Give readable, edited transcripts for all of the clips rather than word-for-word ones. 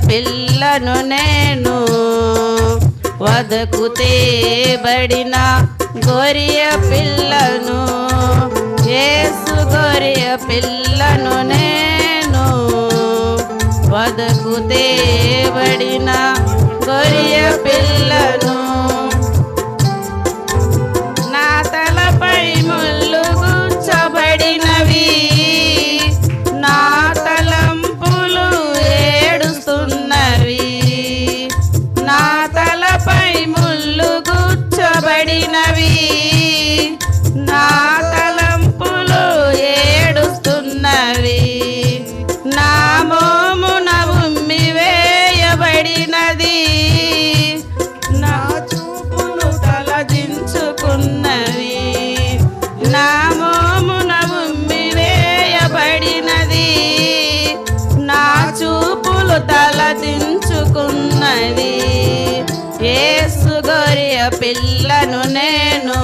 పిల్లను నేను వదకు తేబడిన గొర్రె పిల్లను యేసు గొర్రె పిల్లను నేను వదకు తేబడిన గొర్రె పిల్లను నా తలపై ముళ్ళు గుచ్చబడినవి నా తలంపులు ఏడుస్తున్నవి నా తలపై ముళ్ళు గుచ్చబడినవి నా తలంపులు ఏడుస్తున్నవి నా మోమున ఉమ్మి వేయబడినది నా చూపులు తలదించుకున్నవి నా మోమున ఉమ్మి వేయబడినది నా చూపులు తలదించుకున్నది యేసు గొర్రె పిల్లను నేను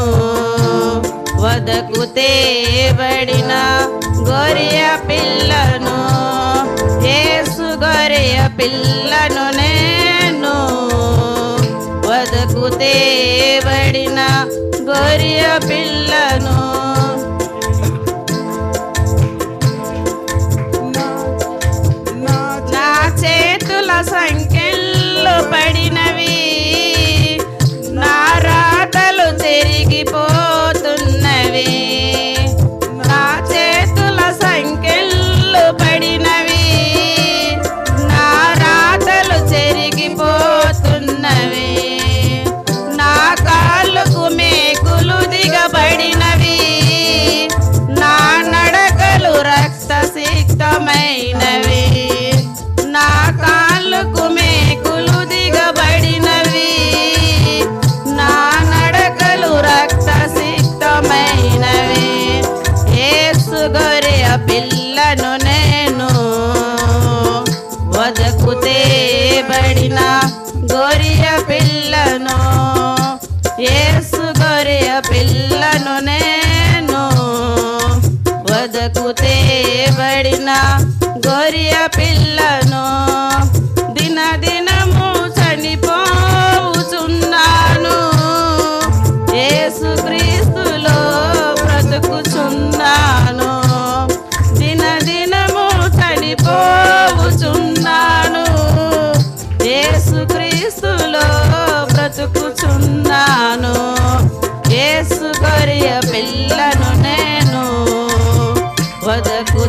వదకు తేబడిన గొర్రె పిల్లను యేసు గొర్రె పిల్లను నేను వదకు తేబడిన గొర్రె పిల్లను నా చేతుల సంఖ్యలు పడినవి నా రాతలు చెరిగిపోతున్నవి నా చేతుల సంఖ్యలు పడినవి నా రాతలు చెరిగిపోతున్నవి నా కాళ్ళకు మేకులు దిగబడినవి నా నడకలు రక్తసిక్తమైనవి నా కాళ్ళకు మేకులు దిగబడినవి నా నడకలు రక్తసిక్తమైనవి యేసు గొర్రె పిల్లను నేను వదకు తేబడిన గొర్రె పిల్లను యేసు గొర్రె పిల్లను నేను వదకు తేబడిన గొర్రె పిల్లను దినదినము చనిపోవుచున్నాను యేసు క్రీస్తులో బ్రతుకుచున్నాను దినదినము చనిపోవుచున్నాను యేసు క్రీస్తులో బ్రతుకుచున్నాను యేసు గొర్రె పిల్లను నేను వదకు